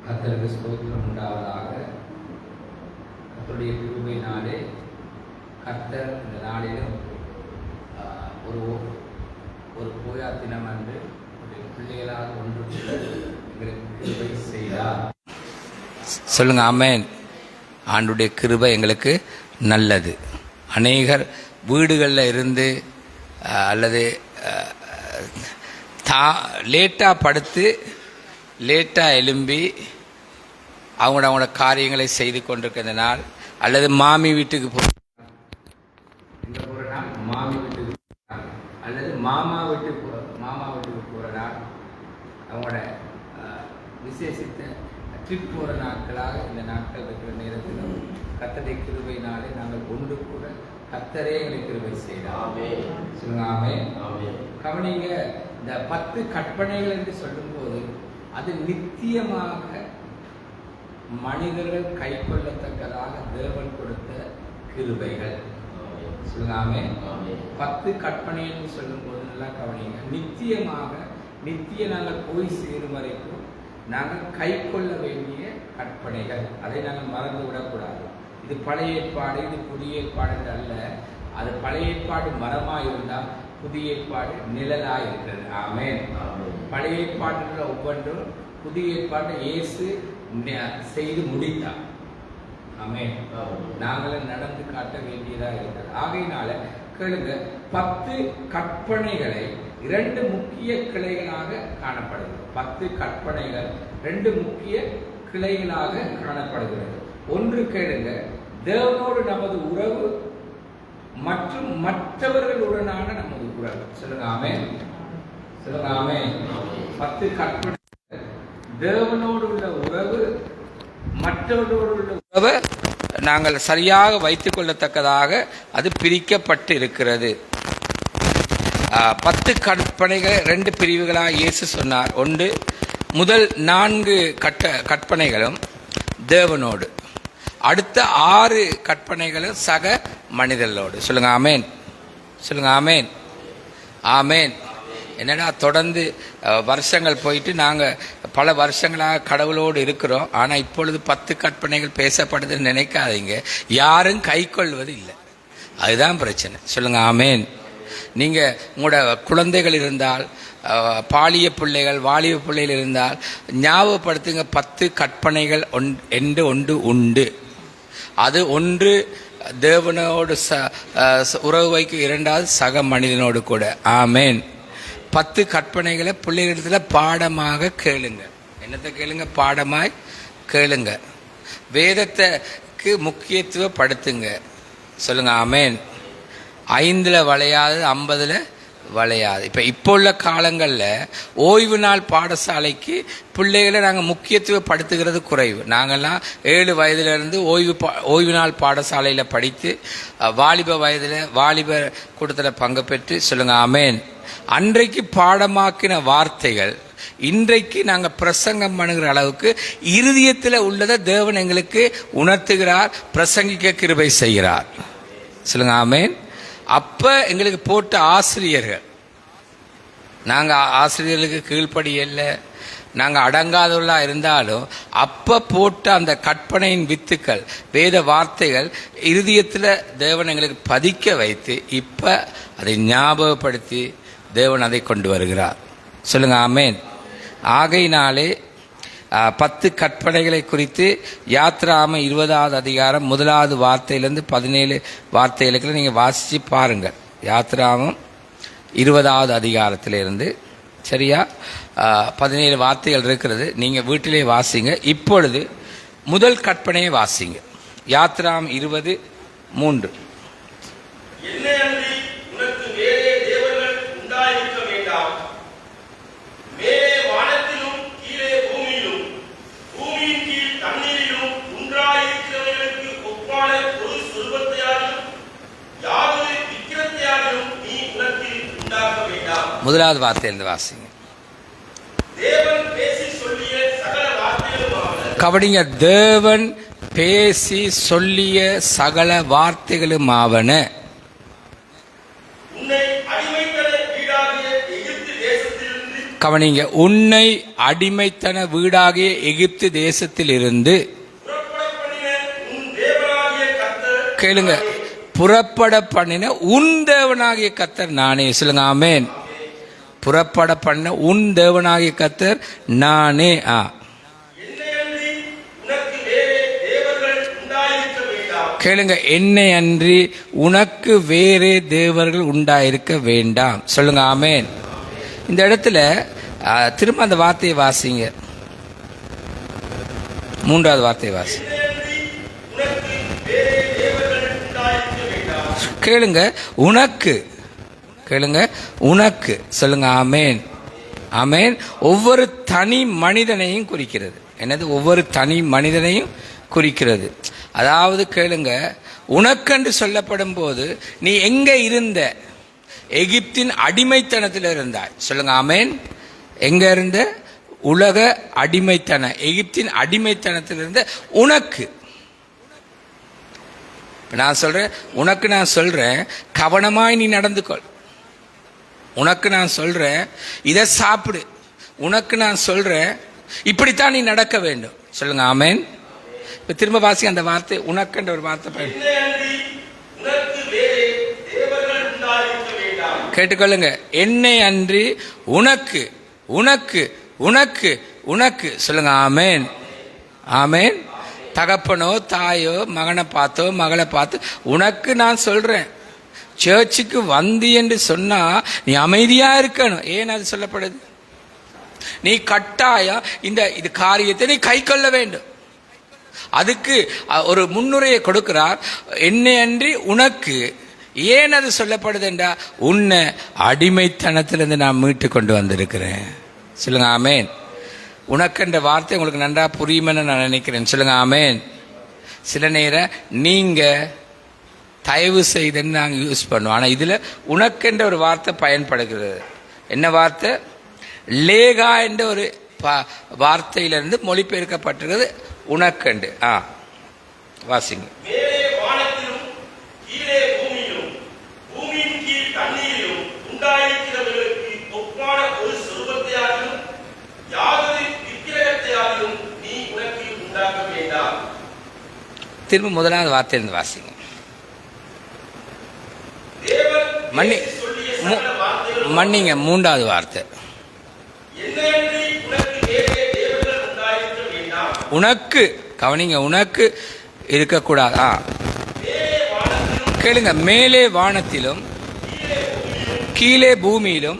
கர்த்தருக்கு ஸ்தோத்திரம் உண்டாவதாக. கர்த்தருடைய கிருபையினாலே கர்த்தர் இந்த நாளிலும் ஒரு ஒரு போயா தினம் அன்று பிள்ளைகளாக ஒன்று எங்களுக்கு கிருபை செய்தார். சொல்லுங்க ஆமென். ஆண்டுடைய கிருபை எங்களுக்கு நல்லது. அநேகர் வீடுகளில் இருந்து அல்லது லேட்டாக படுத்து லேட்டாக எழும்பி அவங்களோட காரியங்களை செய்து கொண்டிருக்கிற நாள், அல்லது மாமி வீட்டுக்கு போகிற நாள், மாமி வீட்டுக்கு அல்லது மாமா வீட்டுக்கு போகிற நாள், அவங்களோட விசேஷித்த ட்ரிப் போகிற நாட்களாக இந்த நாட்கள் இருக்கிற நேரத்திலும் கர்த்தருடைய கிருபையினாலே நாங்கள் ஒன்று கூட கர்த்தரே எங்களுக்கு கிருபை செய்தார். சொல்லுங்க ஆமென். கவனிங்க, இந்த 10 கற்பனைகள் என்று சொல்லும்போது அது நித்தியமாக மனிதர்கள் கை கொள்ளத்தக்கதாக தேவன் கொடுத்த கிருபைகள். சொல்லுங்க ஆமென். 10 கற்பனை என்று சொல்லும் போது நல்லா கவனிங்க, நித்தியமாக நித்திய நாங்கள் போய் சேரும் வரைக்கும் நாங்கள் கை கொள்ள வேண்டிய கற்பனைகள். அதை நாங்கள் மறந்து விடக்கூடாது. இது பழைய ஏற்பாடு, இது புதிய ஏற்பாடு அல்ல. அது பழைய ஏற்பாடு மரமாக இருந்தால் புதிய ஏற்பாடு நிழலாக இருக்கிறது. ஆமென். பழைய ஏற்பாட்டில் ஒவ்வொன்றும் புதிய ஏற்பாட்டை இயேசு செய்து முடித்தார். ஆமென். நாங்களும் நடந்து காட்ட வேண்டியதாக இருக்கிறது. ஆகையினால கேளுங்க, 10 கற்பனைகளை 2 முக்கிய கிளைகளாக காணப்படுகிறது. 10 கற்பனைகள் 2 முக்கிய கிளைகளாக காணப்படுகிறது. ஒன்று கேளுங்க, தேவனோடு நமது உறவு மற்றும் மற்றவர்களுடனான நமது உறவு. சொல்லுங்க ஆமென். சொல்லுங்க ஆமென். 10 கற்பனை, தேவனோடு உள்ள உறவு, மற்றவர்களோடு உள்ள உறவு நாங்கள் சரியாக வைத்துக் கொள்ளத்தக்கதாக அது பிரிக்கப்பட்டு இருக்கிறது. 10 கற்பனைகள் 2 பிரிவுகளாக இயேசு சொன்னார். ஒன்று, முதல் 4 கற்பனைகளும் தேவனோடு, அடுத்த 6 கற்பனைகளும் சக மனிதர்களோடு. சொல்லுங்க ஆமென். சொல்லுங்க ஆமென். ஆமென். என்னடா தொடர்ந்து வருஷங்கள் போயிட்டு நாங்கள் பல வருஷங்களாக கடவுளோடு இருக்கிறோம், ஆனால் இப்பொழுது 10 கற்பனைகள் பேசப்படுதுன்னு நினைக்காதீங்க. யாரும் கை கொள்வது இல்லை, அதுதான் பிரச்சனை. சொல்லுங்க ஆமென். நீங்கள் உங்களோட குழந்தைகள் இருந்தால், பாலிய பிள்ளைகள், வாலிப பிள்ளைகள் இருந்தால் ஞாபகப்படுத்துங்க, 10 கற்பனைகள் என்று ஒன்று உண்டு. அது ஒன்று தேவனோடு உறவு வைக்க, 2வது சக மனிதனோடு கூட. ஆமென். 10 கற்பனைகளை பிள்ளைகளிடத்தில் பாடமாக கேளுங்க. என்னத்தை கேளுங்க? பாடமாய் கேளுங்க. வேதத்துக்கு முக்கியத்துவப்படுத்துங்க. சொல்லுங்க ஆமென். 5ல் வளையாது, 50ல் வளையாது. இப்போ உள்ள காலங்களில் ஓய்வு நாள் பாடசாலைக்கு பிள்ளைகளை நாங்கள் முக்கியத்துவப்படுத்துகிறது குறைவு. நாங்கள்லாம் 7 வயதிலிருந்து ஓய்வு நாள் பாடசாலையில் படித்து வாலிப வயதில் வாலிப கூட்டத்தில் பங்கு பெற்று, சொல்லுங்க ஆமென், அன்றைக்கு பாடமாக்கின வார்த்தைகள் இன்றைக்கு நாங்கள் பிரசங்கம் பண்ணுகிற அளவுக்கு இருதயத்தில் உள்ளதை தேவன் எங்களுக்கு உணர்த்துகிறார், பிரசங்கிக்க கிருபை செய்கிறார். சொல்லுங்க ஆமென். அப்போ எங்களுக்கு போட்ட ஆசிரியர்கள், நாங்கள் ஆசிரியர்களுக்கு கீழ்ப்படியலை, நாங்கள் அடங்காதவர்களாக இருந்தாலும் அப்போ போட்ட அந்த கற்பனையின் வித்துக்கள், வேத வார்த்தைகள் இருதயத்தில் தேவன் எங்களுக்கு பதிக்க வைத்து இப்போ அதை ஞாபகப்படுத்தி தேவன் அதை கொண்டு வருகிறார். சொல்லுங்க ஆமென். ஆகையினாலே 10 கற்பனைகளை குறித்து யாத்ராம 20வது அதிகாரம் 1வது வார்த்தையிலேருந்து 17 வார்த்தைகளுக்கு நீங்கள் வாசித்து பாருங்கள். யாத்ராமம் 20வது அதிகாரத்திலிருந்து சரியா 17 வார்த்தைகள் இருக்கிறது. நீங்கள் வீட்டிலே வாசிங்க. இப்பொழுது முதல் கற்பனையை வாசிங்க. யாத்ராம் 20:3. முதலாவது வார்த்தையிலிருந்து வாசிங்க. கவனிங்க, தேவன் பேசி சொல்லிய சகல வார்த்தைகளும் ஆவன. கவனிங்க, உன்னை அடிமைத்தன வீடாகிய எகிப்து தேசத்தில் இருந்து கேளுங்க, புறப்பட பண்ணின உன் தேவனாகிய கர்த்தர் நானே. சொல்லுங்க ஆமென். புறப்பட பண்ண உன் தேவனாகிய கர்த்தர் நானே. கேளுங்க, என்னை அன்றி உனக்கு வேறே தேவர்கள் உண்டாயிருக்க வேண்டாம். சொல்லுங்க ஆமென். இந்த இடத்துல திரும்ப அந்த வார்த்தையை வாசிங்க, 3வது வார்த்தையை வாசி. கேளுங்க, உனக்கு, கேளுங்க உனக்கு. சொல்லுங்க ஆமென். ஆமென். ஒவ்வொரு தனி மனிதனையும் குறிக்கிறது. என்னது? ஒவ்வொரு தனி மனிதனையும் குறிக்கிறது. அதாவது கேளுங்க, உனக்கென்று சொல்லப்படும் போது நீ எங்க இருந்த? எகிப்தின் அடிமைத்தனத்தில் இருந்தாய். சொல்லுங்க ஆமென். எங்க இருந்த? உலக அடிமைத்தன, எகிப்தின் அடிமைத்தனத்தில் இருந்த உனக்கு. நான் சொல்றேன், உனக்கு நான் சொல்றேன், கவனமாய் நீ நடந்து கொள். உனக்கு நான் சொல்றேன், இதை சாப்பிடு. உனக்கு நான் சொல்றேன், இப்படித்தான் நீ நடக்க வேண்டும். சொல்லுங்க ஆமென். இப்ப திரும்ப வாசி அந்த வார்த்தை, உனக்குன்ற ஒரு வார்த்தை கேட்டுக்கொள்ளுங்க. என்னை அன்றி உனக்கு, உனக்கு, உனக்கு, உனக்கு. சொல்லுங்க ஆமென். ஆமென். தகப்பனோ தாயோ மகனை பார்த்தோ மகளை பார்த்து உனக்கு நான் சொல்றேன், சர்ச்சுக்கு வந்து என்று சொன்னா நீ அமைதியா இருக்கணும். ஏன் அது சொல்லப்படுது? நீ கட்டாயம் இது காரியத்தை நீ கை கொள்ள வேண்டும். அதுக்கு ஒரு முன்னுரையை கொடுக்கிறார். என்னை அன்றி உனக்கு. ஏன் அது சொல்லப்படுது என்றா, உன்னை அடிமைத்தனத்திலிருந்து நான் மீட்டு கொண்டு வந்திருக்கிறேன். சொல்லுங்க ஆமென். உனக்குன்ற வார்த்தை உங்களுக்கு நன்றா புரியுமென்னு நான் நினைக்கிறேன். சொல்லுங்க ஆமென். சில நேரம் நீங்க தயவு செய்துன்னு நாங்கள் யூஸ் பண்ணுவோம், ஆனால் இதுல உனக்கென்ற ஒரு வார்த்தை பயன்படுகிறது. என்ன வார்த்தை? லேகா என்ற ஒரு வார்த்தையிலிருந்து மொழிபெயர்க்கப்பட்டிருக்கிறது உனக்கென்று. வாசிங்க. திரும்ப 1வது வார்த்தையிலிருந்து வாசிங்க. மன்னிங்க, 3வது வார்த்தை. உனக்கு, கவனிங்க, உனக்கு இருக்கக்கூடாதா? கேளுங்க, மேலே வானத்திலும் கீழே பூமியிலும்,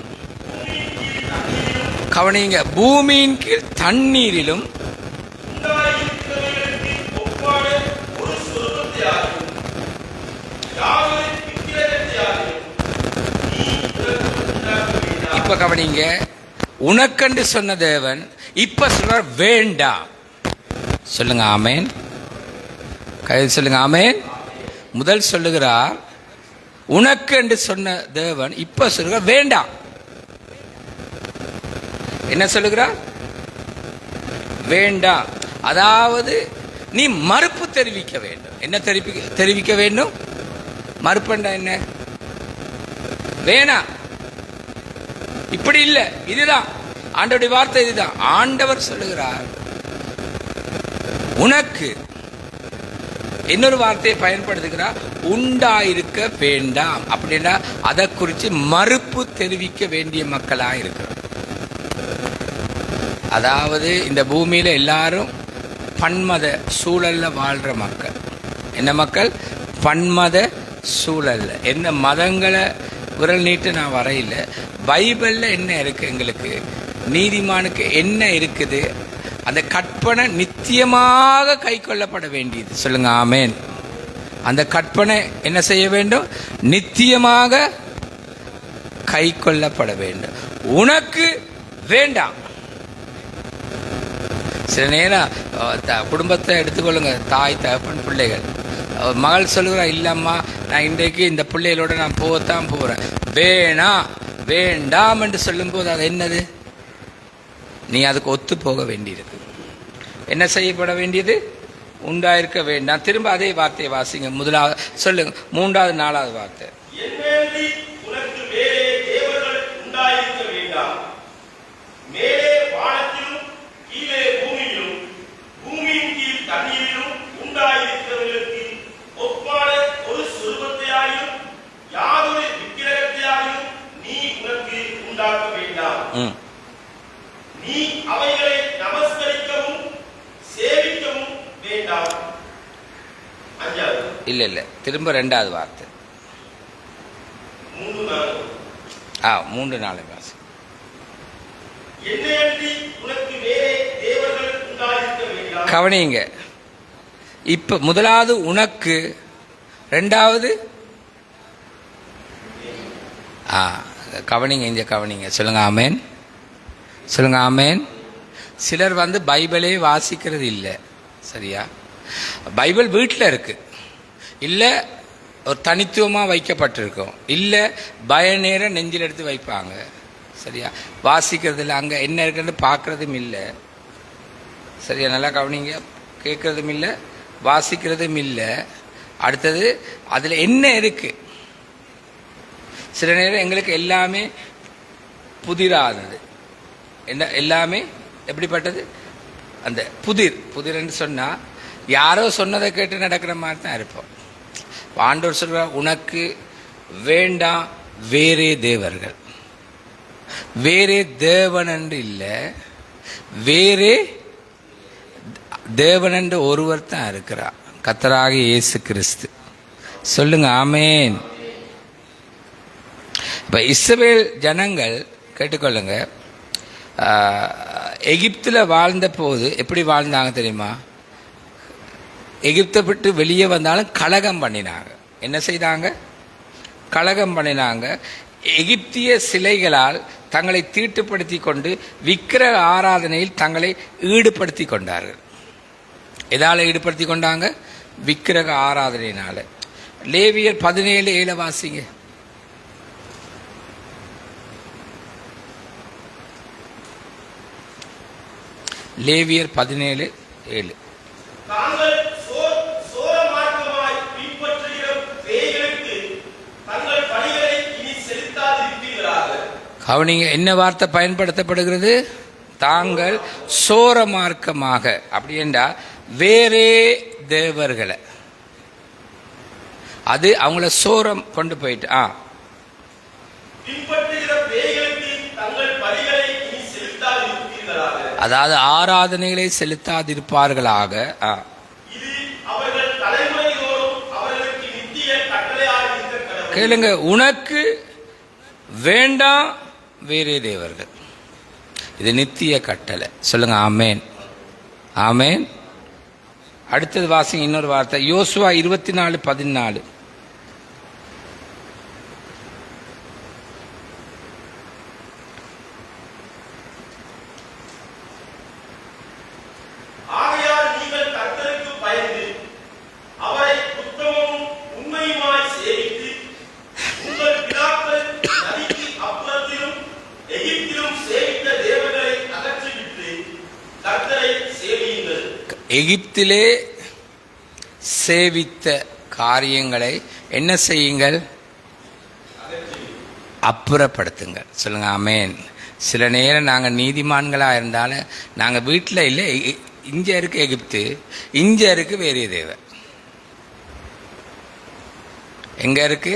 கவனிங்க, பூமியின் கீழ் தண்ணீரிலும் இப்ப கவனிங்க, உனக்கென்று சொன்ன தேவன் இப்ப சொல்ற வேண்டாம். சொல்லுங்க ஆமென். கையில் சொல்லுங்க ஆமென். முதல் சொல்லுகிறார், உனக்கு என்று சொன்ன தேவன் இப்ப சொல்லுகிற வேண்டாம். என்ன சொல்லுகிறார்? வேண்டாம். அதாவது நீ மறுப்பு தெரிவிக்க வேண்டும். என்ன தெரிவிக்க வேண்டும்? மறுப்பண்டா என்ன? வேணாம், இப்படி இல்ல, இதுதான் ஆண்டவருடைய வார்த்தை. இதுதான் ஆண்டவர் சொல்லுகிறார். உனக்கு இன்னொரு வார்த்தையை பயன்படுத்துகிறார், உண்டாயிருக்க வேண்டாம். அப்படின்னா அதை குறித்து மறுப்பு தெரிவிக்க வேண்டிய மக்களா இருக்கிறோம். அதாவது இந்த பூமியில எல்லாரும் பன்மத சூழல்ல வாழ்ற மக்கள். என்ன மக்கள்? பன்மத சூழல்ல. என்ன மதங்களை விரல் நீட்டு நான் வரையில. பைபிள்ல என்ன இருக்கு? எங்களுக்கு நீதிமானுக்கு என்ன இருக்குது? அந்த கற்பனை நித்தியமாக கை கொள்ளப்பட வேண்டியது. சொல்லுங்க ஆமென். அந்த கற்பனை என்ன செய்ய வேண்டும்? நித்தியமாக கை கொள்ளப்பட வேண்டும். உனக்கு வேண்டாம். சில நேரம் குடும்பத்தை எடுத்துக்கொள்ளுங்க, தாய் தகப்பன் பிள்ளைகள். மகள் சொல்லுகிறா, இல்லம்மா நான் இன்றைக்கு இந்த பிள்ளைகளோட நான் போகத்தான் போறேன். வேணாம் வேண்டாம் என்று சொல்லும் போது அது என்னது? நீ அதுக்கு ஒத்து போக வேண்டியிருக்கு. என்ன செய்யப்பட வேண்டியது? உண்டாயிருக்க வேண்டாம். திரும்ப அதே வார்த்தையை வாசிங்க. முதலாவது சொல்லுங்க, 3வது 4வது வார்த்தை. நீ அவைகளை நமஸ்கரிக்கவும் சேவிக்கவும் வேண்டாம். இல்ல திரும்ப 2வது வார்த்தை 3-4 வாசி. கவனிங்க. இப்ப முதலாவது உனக்கு, 2வது கவனிங்க, இங்க கவனிங்க. சொல்லுங்க ஆமேன், சொல்லுங்க ஆமேன். சிலர் பைபிளே வாசிக்கிறது இல்லை. சரியா? பைபிள் வீட்டில் இருக்கு, இல்லை ஒரு தனித்துவமாக வைக்கப்பட்டிருக்கும், இல்லை பயநேர நெஞ்சில் எடுத்து வைப்பாங்க. சரியா? வாசிக்கிறது இல்லை, அங்கே என்ன இருக்குன்னு பார்க்குறதும் இல்லை. சரியா? நல்லா கவனிங்க. கேட்குறதும் இல்லை, வாசிக்கிறதும் இல்லை. அடுத்தது அதில் என்ன இருக்கு? சில நேரம் எங்களுக்கு எல்லாமே புதிரானது. என்ன எல்லாமே எப்படிப்பட்டது? அந்த புதிர்ன்னு சொன்னால் யாரோ சொன்னதை கேட்டு நடக்கிற மாதிரி தான் இருப்போம். ஆண்டவர் சொல்ற, உனக்கு வேண்டாம் வேறே தேவர்கள். வேறே தேவன் என்று இல்லை, வேறே தேவன் என்று ஒருவர் தான் இருக்கிறார், கர்த்தராகிய இயேசு கிறிஸ்து. சொல்லுங்க ஆமேன். இப்ப இஸ்ரவேல் ஜனங்கள் கேட்டுக்கொள்ளுங்க, எகிப்தில் வாழ்ந்த போது எப்படி வாழ்ந்தாங்க தெரியுமா? எகிப்தை விட்டு வெளியே வந்தாலும் கலகம் பண்ணினாங்க. என்ன செய்தாங்க? கலகம் பண்ணினாங்க. எகிப்திய சிலைகளால் தங்களை தீட்டுப்படுத்தி கொண்டு விக்கிரக ஆராதனையில் தங்களை ஈடுபடுத்தி கொண்டார்கள். எதால் ஈடுபடுத்தி கொண்டாங்க? விக்கிரக ஆராதனையினால. லேவியர் 17:7 வாசிங்க. லேவியர் 17:7. கவனிங்க, என்ன வார்த்தை பயன்படுத்தப்படுகிறது? தாங்கள் சோர மார்க்கமாக. அப்படி என்றால் வேறே தேவர்களை, அது அவங்கள சோரம் கொண்டு போயிட்டு அதாவது ஆராதனைகளை செலுத்தாதிருப்பார்களாக. கேளுங்க, உனக்கு வேண்டாம் வேறே தேவர்கள். இது நித்திய கட்டளை. சொல்லுங்க ஆமேன், ஆமேன். அடுத்தது வாசிங்க இன்னொரு வார்த்தை, யோசுவா 24:14. எகிப்திலே சேவித்த காரியங்களை என்ன செய்யுங்கள்? அப்புறப்படுத்துங்கள். சொல்லுங்க ஆமேன். சில நேரம் நாங்கள் நீதிமான்களாக இருந்தாலும் நாங்கள் வீட்டில் இல்லை, இங்கே இருக்கு எகிப்து, இங்கே இருக்கு வேறே தேவை. எங்க இருக்கு?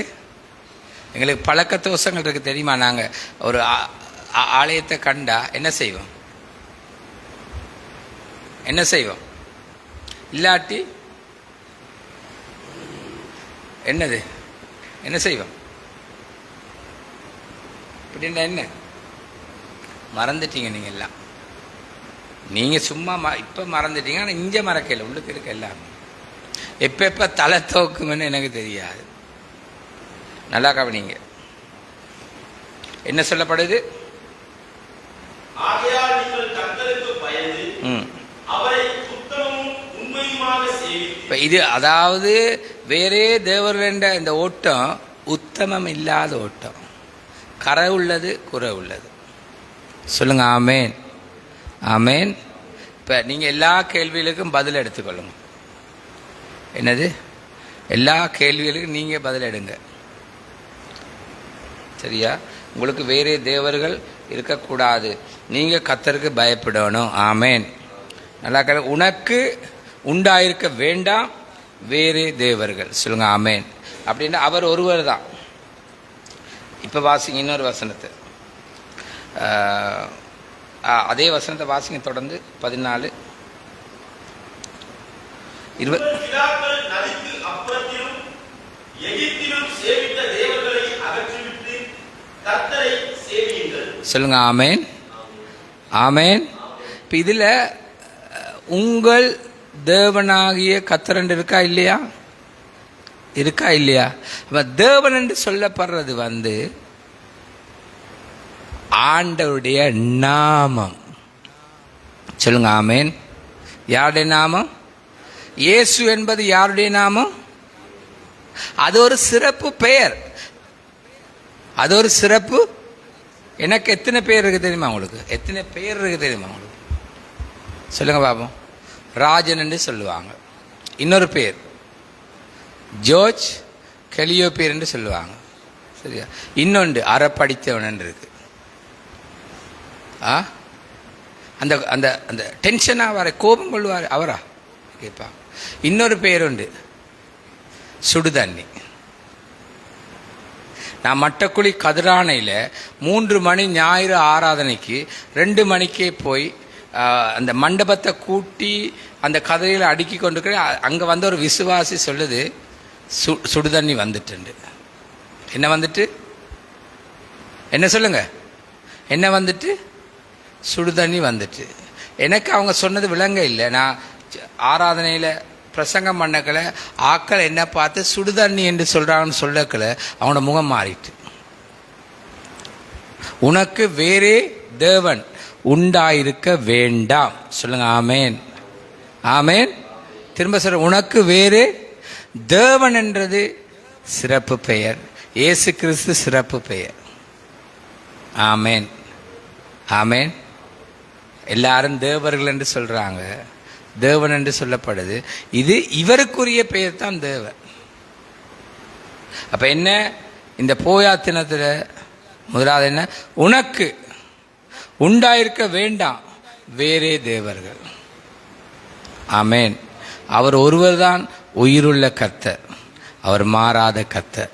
எங்களுக்கு பழக்க தோஷங்கள் இருக்கு தெரியுமா? நாங்கள் ஒரு ஆலயத்தை கண்டா என்ன செய்வோம்? என்ன செய்வோம்? இல்லாட்டி என்னது? என்ன செய்வோம்? அப்படின்னா என்ன? மறந்துட்டீங்க நீங்க எல்லாம். நீங்க சும்மா இப்ப மறந்துட்டீங்க, ஆனால் இங்க மறக்கல, உள்ளுக்கு இருக்க எல்லாம். எப்ப தலை தோக்குங்கன்னு எனக்கு தெரியாது. நல்லா கவனிங்க, என்ன சொல்லப்படுது? இது அதாவது வேறே தேவர்கள் என்ற இந்த ஓட்டம் உத்தமம் இல்லாத ஓட்டம், கரை உள்ளது, குறை உள்ளது. சொல்லுங்க ஆமேன், ஆமேன். இப்ப நீங்க எல்லா கேள்விகளுக்கும் பதில் எடுத்துக்கொள்ளுங்க. என்னது? எல்லா கேள்விகளுக்கும் நீங்க பதில் எடுங்க. சரியா? உங்களுக்கு வேறே தேவர்கள் இருக்கக்கூடாது, நீங்க கர்த்தருக்கு பயப்படணும். ஆமேன். நல்லா உனக்கு உண்டாயிருக்க வேண்டாம் வேறே தேவர்கள். சொல்லுங்க ஆமேன். அப்படின்னா அவர் ஒருவர் தான். இப்ப வாசிங்க இன்னொரு வசனத்தை, அதே வசனத்தை வாசிங்க தொடர்ந்து 14 20. உங்கள் பிதாக்கள் நதிக்கு அப்புறத்திலும் எகிப்திலும் சேவித்த தேவர்களை அகற்றிவிட்டு கர்த்தரை சேவியுங்கள். சொல்லுங்க ஆமேன். ஆமேன். இப்போ இதில் உங்கள் தேவனாகிய கர்த்தர் இருக்கா இல்லையா? இருக்கா இல்லையா? அப்ப தேவன் என்று சொல்லப்படுறது ஆண்டவருடைய நாமம். சொல்லுங்க ஆமேன். யாருடைய நாமம்? இயேசு என்பது யாருடைய நாமம்? அது ஒரு சிறப்பு பெயர். அது ஒரு சிறப்பு. எனக்கு எத்தனை பேர் இருக்கு தெரியுமா உங்களுக்கு? எத்தனை பேர் இருக்கு தெரியுமா உங்களுக்கு? சொல்லுங்க பாப்போம். ராஜன் என்று சொல்லுவாங்க. இன்னொரு பேர் ஜோர்ஜ் கெலியோபேர் என்று சொல்லுவாங்க. சரியா? இன்னொன்று அறப்படித்தவன் இருக்கு. அந்த அந்த அந்த டென்ஷனாக வர கோபம் கொள்வார் அவரா கேட்பாங்க. இன்னொரு பேர் உண்டு சுடுதண்ணி. நான் மட்டக்குழி கதிரானையில் 3 மணி ஞாயிறு ஆராதனைக்கு 2 மணிக்கே போய் அந்த மண்டபத்தை கூட்டி அந்த கதிரையில் அடுக்கி கொண்டு அங்கே ஒரு விசுவாசி சொல்லுது சுடுதண்ணி வந்துட்டு. என்ன வந்துட்டு? என்ன சொல்லுங்க? என்ன வந்துட்டு? சுடுதண்ணி வந்துட்டு. எனக்கு அவங்க சொன்னது விளங்க இல்லை. நான் ஆராதனையில் பிரசங்கம் பண்ணக்கல ஆக்கள் என்ன பார்த்து சுடுதண்ணி என்று சொல்கிறாங்கன்னு சொல்லக்கல அவனோட முகம் மாறிட்டு. உனக்கு வேறே தேவன் உண்டாயிருக்க வேண்டாம். சொல்லுங்க ஆமேன். ஆமேன். திரும்ப சொல்ற, உனக்கு வேறே தேவன் என்றது சிறப்பு பெயர். இயேசு கிறிஸ்து சிறப்பு பெயர். ஆமேன். ஆமேன். எல்லாரும் தேவர்கள் என்று சொல்றாங்க. தேவன் என்று சொல்லப்படுது. இது இவருக்குரிய பெயர் தான் தேவன். அப்ப என்ன? இந்த போயாத்தினத்துல முதலாவது என்ன? உனக்கு உண்டாயிருக்க வேண்டாம் வேறே தேவர்கள். ஆமேன். அவர் ஒருவர் தான் உயிருள்ள கர்த்தர். அவர் மாறாத கர்த்தர்.